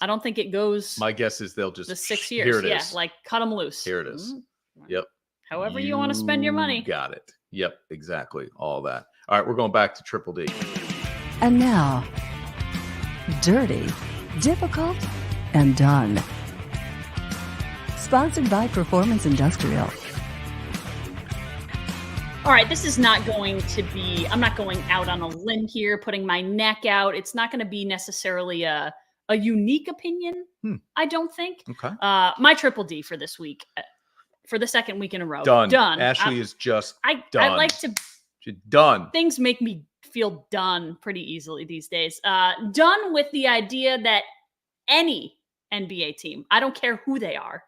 I don't think it goes. My guess is they'll just the 6 years. Here it yeah, is. like cut them loose. Here it is. Yep. However you want to spend your money. Got it. Yep, exactly. All that. All right, we're going back to Triple D. And now, Dirty, Difficult, and Done. Sponsored by Performance Industrial. All right, this is not going to be, I'm not going out on a limb here, putting my neck out. It's not going to be necessarily a unique opinion, I don't think. Okay. My Triple D for this week, for the second week in a row. Done. Done. Ashley is just done. done. I like to... She's done. Things make me feel done pretty easily these days. Done with the idea that any NBA team, I don't care who they are,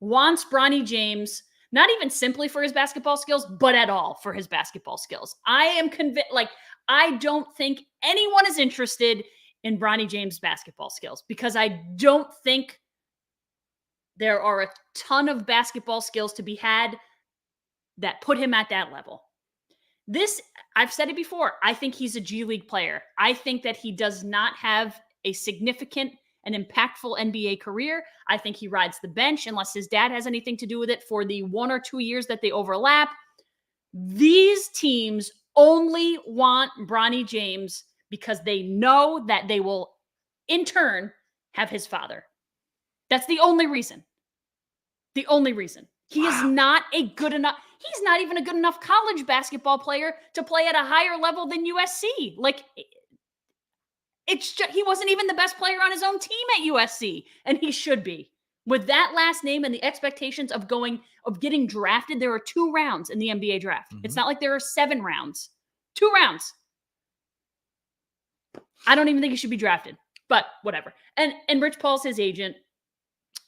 wants Bronny James, not even simply for his basketball skills, but at all for his basketball skills. I am convinced, I don't think anyone is interested in Bronny James' basketball skills because I don't think there are a ton of basketball skills to be had that put him at that level. I've said it before, I think he's a G League player. I think that he does not have a significant and impactful NBA career. I think he rides the bench unless his dad has anything to do with it for the 1 or 2 years that they overlap. These teams only want Bronny James because they know that they will, in turn, have his father. That's the only reason. The only rereason. He is not a good enough, he's not even a good enough college basketball player to play at a higher level than USC. It's just, he wasn't even the best player on his own team at USC, and he should be. With that last name and the expectations of getting drafted, there are 2 rounds in the NBA draft. Mm-hmm. It's not like there are 7 rounds. 2 rounds. I don't even think he should be drafted, but whatever. And Rich Paul's his agent.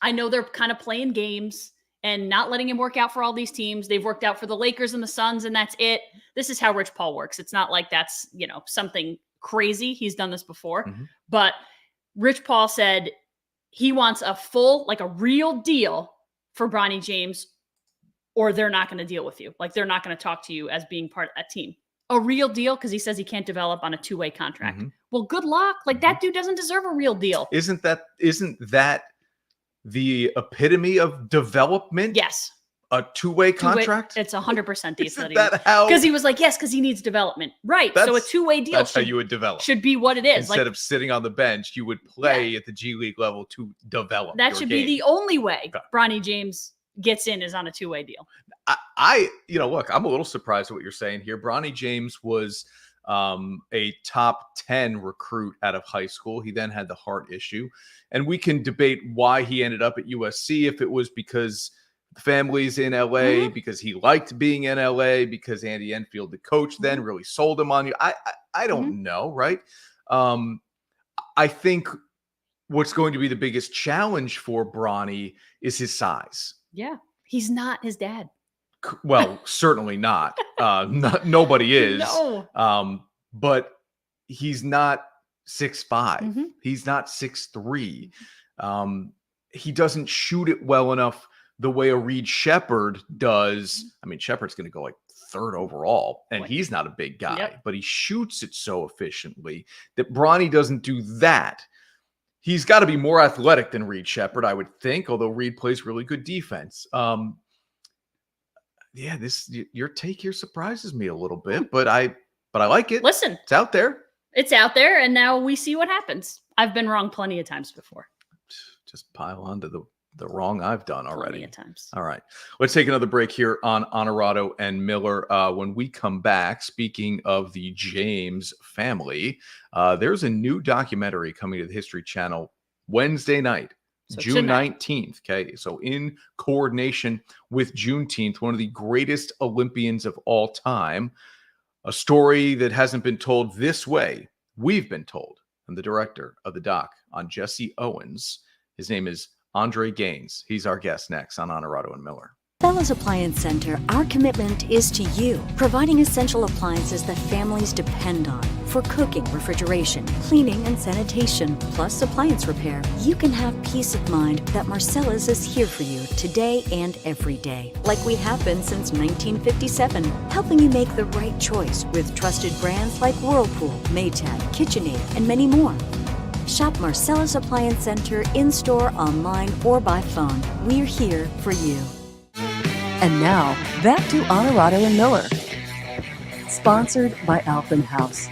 I know they're kind of playing games and not letting him work out for all these teams. They've worked out for the Lakers and the Suns, and that's it. This is how Rich Paul works. It's not like that's, something crazy. He's done this before. Mm-hmm. But Rich Paul said he wants a real deal for Bronny James, or they're not going to deal with you. They're not going to talk to you as being part of that team. A real deal, because he says he can't develop on a 2-way contract. Mm-hmm. Well, good luck. That dude doesn't deserve a real deal. Isn't that the epitome of development? Yes. A 2-way contract? It's 100% the Isn't that how? Because he was like, yes, because he needs development. Right. So a 2-way deal. That's how you would develop. Should be what it is. Instead of sitting on the bench, you would play at the G League level to develop. That should be the only way Bronny James gets in is on a 2-way deal. Look, I'm a little surprised at what you're saying here. Bronny James was a top 10 recruit out of high school. He then had the heart issue. And we can debate why he ended up at USC, if it was because the family's in LA, because he liked being in LA, because Andy Enfield, the coach, then really sold him on you. I don't know, right? I think what's going to be the biggest challenge for Bronny is his size. Yeah. He's not his dad. Well, certainly not. Nobody is. No. But he's not 6'5". Mm-hmm. He's not 6'3". He doesn't shoot it well enough the way a Reed Shepherd does. I mean, Shepherd's going to go 3rd overall, and he's not a big guy, but he shoots it so efficiently that Bronny doesn't do that. He's got to be more athletic than Reed Shepherd, I would think, although Reed plays really good defense. Yeah, your take here surprises me a little bit, but I like it. Listen, it's out there. It's out there, and now we see what happens. I've been wrong plenty of times before. Just pile on to the wrong I've done already. Plenty of times. All right. Let's take another break here on Onorato and Miller. When we come back, speaking of the James family, there's a new documentary coming to the History Channel Wednesday night, So June tonight. 19th. Okay. So in coordination with Juneteenth, one of the greatest Olympians of all time, a story that hasn't been told this way. We've been told. And the director of the doc on Jesse Owens, his name is Andre Gaines. He's our guest next on Onorato and Miller. Fellows Appliance Center, our commitment is to you, providing essential appliances that families depend on for cooking, refrigeration, cleaning, and sanitation, plus appliance repair. You can have peace of mind that Marcella's is here for you today and every day, like we have been since 1957, helping you make the right choice with trusted brands like Whirlpool, Maytag, KitchenAid, and many more. Shop Marcella's Appliance Center in-store, online, or by phone. We're here for you. And now, back to Onorato and Miller. Sponsored by Alphen House.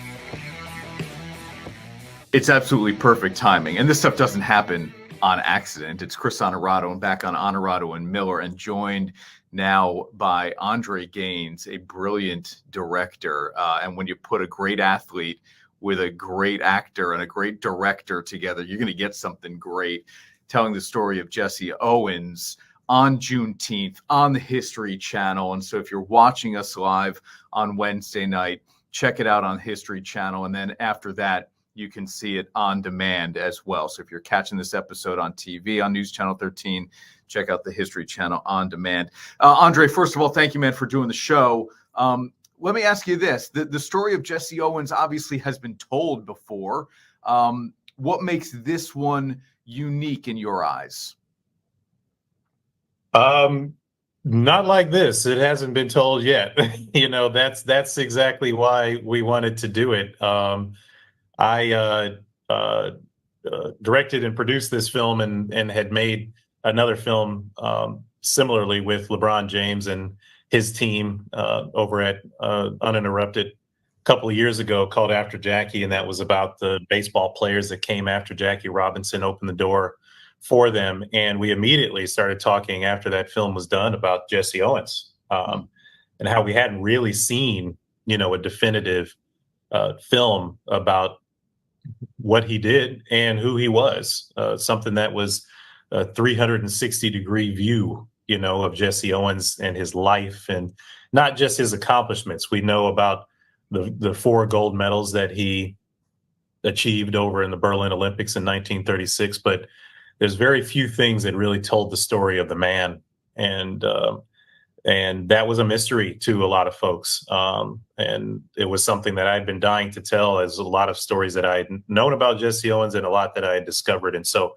It's absolutely perfect timing. And this stuff doesn't happen on accident. It's Chris Onorato. I'm back on Onorato and Miller and joined now by Andre Gaines, a brilliant director. And when you put a great athlete with a great actor and a great director together, you're going to get something great. Telling the story of Jesse Owens on Juneteenth on the History Channel. And so if you're watching us live on Wednesday night, check it out on History Channel. And then after that, you can see it on demand as well. So if you're catching this episode on TV on News Channel 13, check out the History Channel on demand. Andre, first of all, thank you, man, for doing the show. Let me ask you this. The story of Jesse Owens obviously has been told before. What makes this one unique in your eyes? Not like this. It hasn't been told yet. That's exactly why we wanted to do it. I directed and produced this film and had made another film similarly with LeBron James and his team over at Uninterrupted a couple of years ago called After Jackie, and that was about the baseball players that came after Jackie Robinson, opened the door for them. And we immediately started talking after that film was done about Jesse Owens and how we hadn't really seen, a definitive film about what he did and who he was, something that was a 360-degree view, of Jesse Owens and his life, and not just his accomplishments. We know about the 4 gold medals that he achieved over in the Berlin Olympics in 1936, but there's very few things that really told the story of the man. And that was a mystery to a lot of folks. And it was something that I'd been dying to tell, as a lot of stories that I had known about Jesse Owens and a lot that I had discovered. And so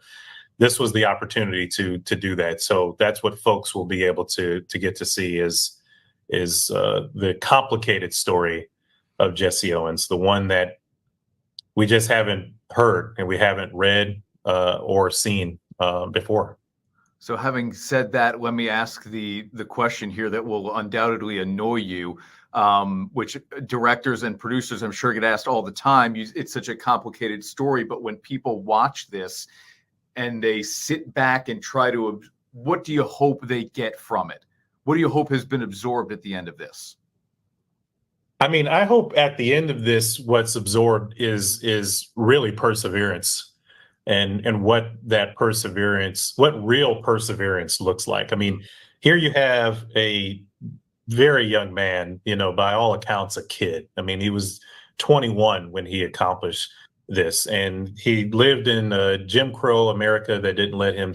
this was the opportunity to do that. So that's what folks will be able to get to see is the complicated story of Jesse Owens, the one that we just haven't heard and we haven't read or seen before. So having said that, let me ask the question here that will undoubtedly annoy you, which directors and producers, I'm sure, get asked all the time. It's such a complicated story, but when people watch this and they sit back and try to, what do you hope they get from it? What do you hope has been absorbed at the end of this? I mean, I hope at the end of this, what's absorbed is really perseverance. And what that perseverance, what real perseverance looks like. I mean, here you have a very young man, by all accounts, a kid. I mean, he was 21 when he accomplished this, and he lived in Jim Crow America that didn't let him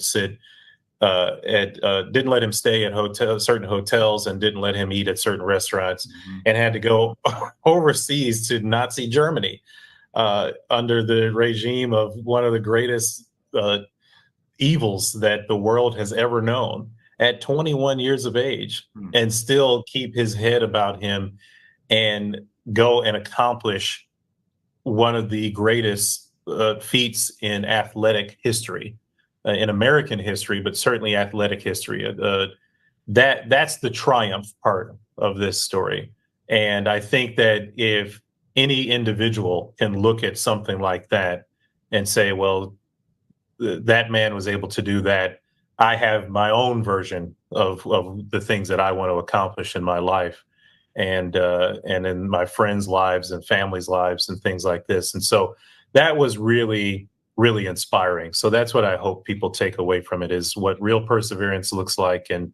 didn't let him stay at certain hotels, and didn't let him eat at certain restaurants, and had to go overseas to Nazi Germany. Under the regime of one of the greatest evils that the world has ever known, at 21 years of age, and still keep his head about him and go and accomplish one of the greatest feats in athletic history, in American history, but certainly athletic history. That's the triumph part of this story. And I think that if any individual can look at something like that and say, well, that man was able to do that, I have my own version of the things that I want to accomplish in my life and in my friends' lives and families' lives and things like this. And so that was really, really inspiring. So that's what I hope people take away from it, is what real perseverance looks like, and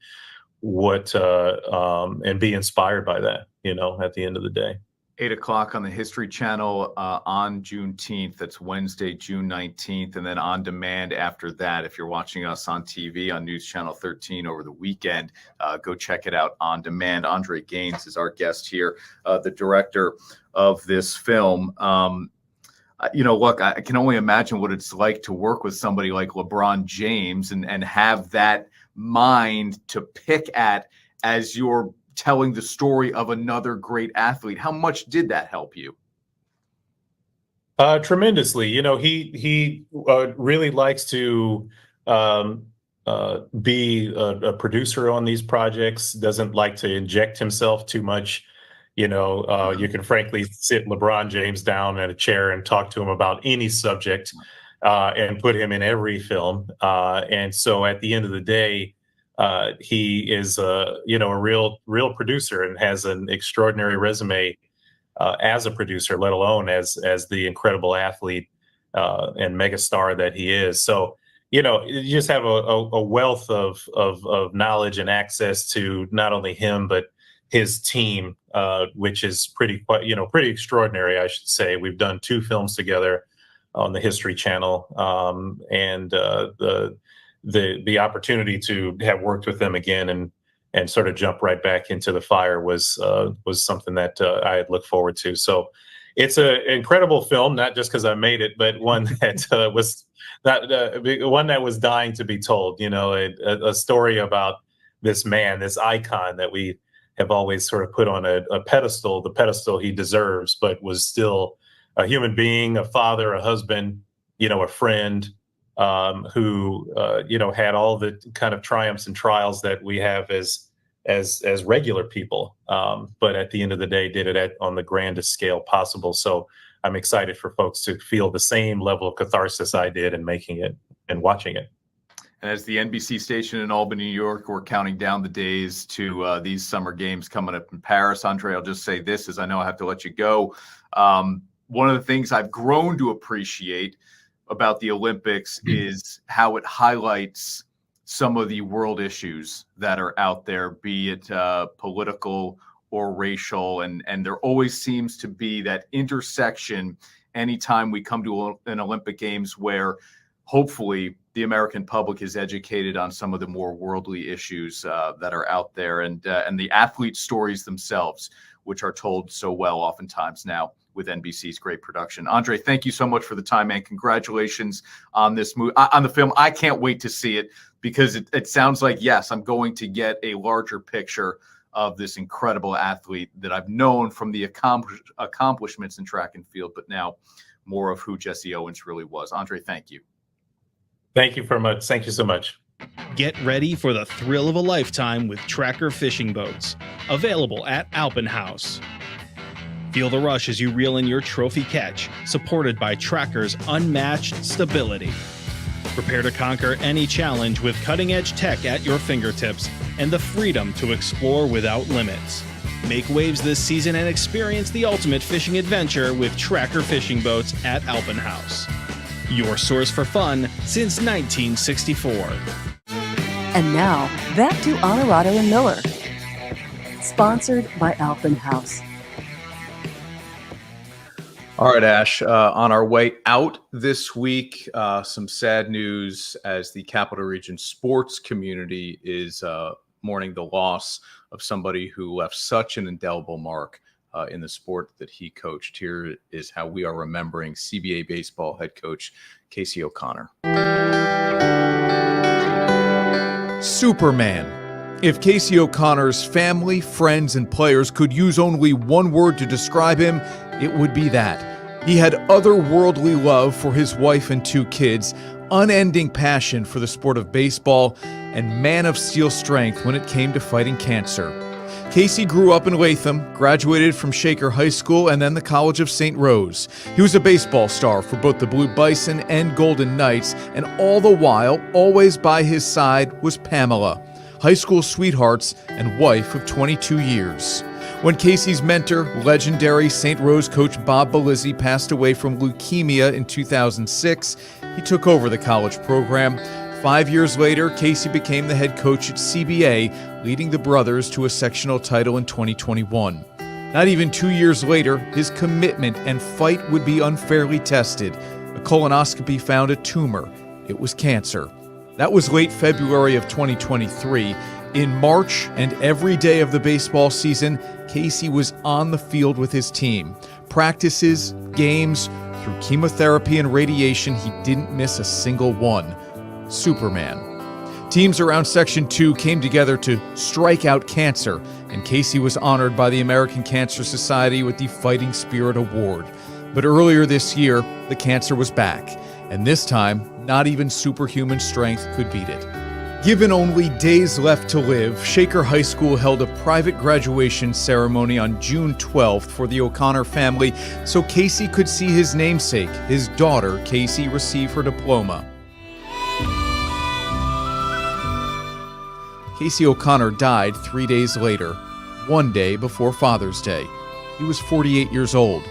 what and be inspired by that, at the end of the day. 8 o'clock on the History Channel on Juneteenth. That's Wednesday, June 19th. And then on demand after that, if you're watching us on TV on News Channel 13 over the weekend, go check it out on demand. Andre Gaines is our guest here, the director of this film. Look, I can only imagine what it's like to work with somebody like LeBron James and have that mind to pick at as you're telling the story of another great athlete. How much did that help you? Tremendously. He really likes to be a producer on these projects, doesn't like to inject himself too much. You can frankly sit LeBron James down at a chair and talk to him about any subject and put him in every film. And so at the end of the day, he is a real producer and has an extraordinary resume as a producer, let alone as the incredible athlete and megastar that he is. So, you just have a wealth of knowledge and access to not only him, but his team, which is pretty extraordinary, I should say. We've done 2 films together on the History Channel, and the opportunity to have worked with them again and sort of jump right back into the fire was something that I had looked forward to. So it's an incredible film, not just because I made it, but one that one that was dying to be told. A story about this man, this icon that we have always sort of put on a pedestal, the pedestal he deserves, but was still a human being, a father, a husband, a friend, who had all the kind of triumphs and trials that we have as regular people, but at the end of the day did it on the grandest scale possible. So I'm excited for folks to feel the same level of catharsis I did in making it and watching it. And as the NBC station in Albany, New York, we're counting down the days to these summer games coming up in Paris. Andre, I'll just say this, as I know I have to let you go. One of the things I've grown to appreciate about the Olympics is how it highlights some of the world issues that are out there, be it political or racial. And there always seems to be that intersection anytime we come to an Olympic Games where hopefully the American public is educated on some of the more worldly issues that are out there, and the athlete stories themselves, which are told so well oftentimes now with NBC's great production. Andre, thank you so much for the time, man. Congratulations on this on the film. I can't wait to see it, because it sounds like, yes, I'm going to get a larger picture of this incredible athlete that I've known from the accomplishments in track and field, but now more of who Jesse Owens really was. Andre, thank you. Thank you very much. Thank you so much. Get ready for the thrill of a lifetime with Tracker fishing boats, available at Alpenhaus. Feel the rush as you reel in your trophy catch, supported by Tracker's unmatched stability. Prepare to conquer any challenge with cutting-edge tech at your fingertips and the freedom to explore without limits. Make waves this season and experience the ultimate fishing adventure with Tracker fishing boats at Alpenhaus. Your source for fun since 1964. And now, back to Onorato and Miller. Sponsored by Alpenhaus. All right, Ash, on our way out this week, some sad news as the Capital Region sports community is mourning the loss of somebody who left such an indelible mark in the sport that he coached. Here is how we are remembering CBA baseball head coach Casey O'Connor. Superman. If Casey O'Connor's family, friends, and players could use only one word to describe him, it would be that. He had otherworldly love for his wife and 2 kids, unending passion for the sport of baseball, and man of steel strength when it came to fighting cancer. Casey grew up in Latham, graduated from Shaker High School and then the College of St. Rose. He was a baseball star for both the Blue Bison and Golden Knights, and all the while, always by his side was Pamela, high school sweethearts and wife of 22 years. When Casey's mentor, legendary St. Rose coach Bob Belizzi, passed away from leukemia in 2006, he took over the college program. 5 years later, Casey became the head coach at CBA, leading the brothers to a sectional title in 2021. Not even 2 years later, his commitment and fight would be unfairly tested. A colonoscopy found a tumor. It was cancer. That was late February of 2023. In March and every day of the baseball season, Casey was on the field with his team. Practices, games, through chemotherapy and radiation, he didn't miss a single one. Superman. Teams around Section 2 came together to strike out cancer, and Casey was honored by the American Cancer Society with the Fighting Spirit Award. But earlier this year, the cancer was back, and this time, not even superhuman strength could beat it. Given only days left to live, Shaker High School held a private graduation ceremony on June 12th for the O'Connor family so Casey could see his namesake, his daughter, Casey, receive her diploma. Casey O'Connor died 3 days later, one day before Father's Day. He was 48 years old,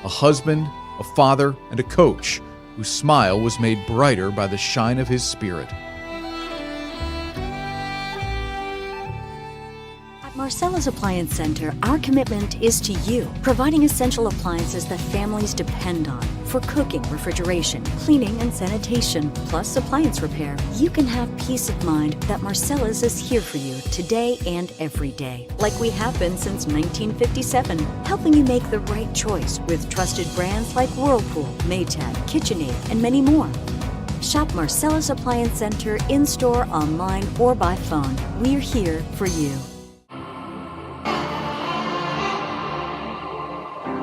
a husband, a father, and a coach whose smile was made brighter by the shine of his spirit. At Marcella's Appliance Center, our commitment is to you, providing essential appliances that families depend on. For cooking, refrigeration, cleaning, and sanitation, plus appliance repair, you can have peace of mind that Marcella's is here for you today and every day, like we have been since 1957, helping you make the right choice with trusted brands like Whirlpool, Maytag, KitchenAid, and many more. Shop Marcella's Appliance Center in-store, online, or by phone. We're here for you.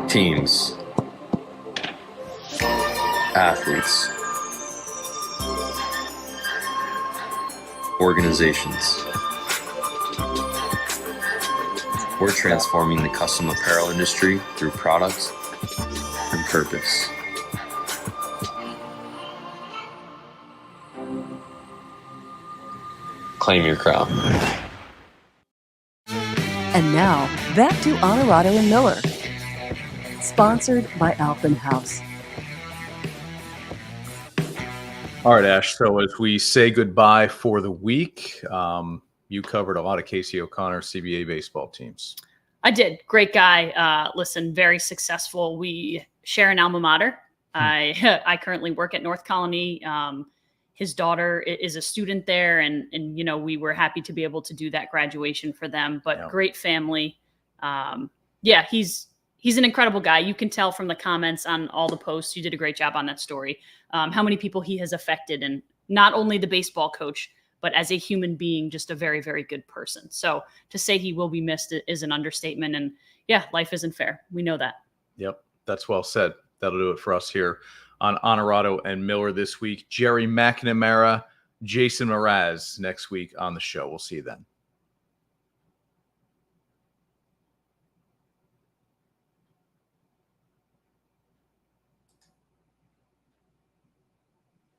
Teams, athletes, organizations. We're transforming the custom apparel industry through product and purpose. Claim your crown. And now, back to Onorato and Miller. Sponsored by Alpen House. All right, Ash. So as we say goodbye for the week, you covered a lot of Casey O'Connor CBA baseball teams. I did. Great guy. Listen, very successful. We share an alma mater. I currently work at North Colony. His daughter is a student there, and you know, we were happy to be able to do that graduation for them. But great family. Yeah, he's an incredible guy. You can tell from the comments on all the posts. You did a great job on that story. How many people he has affected, and not only the baseball coach, but as a human being, just a very, very good person. So to say he will be missed is an understatement. And yeah, life isn't fair. We know that. Yep, that's well said. That'll do it for us here on Onorato and Miller this week. Jerry McNamara, Jason Mraz next week on the show. We'll see you then.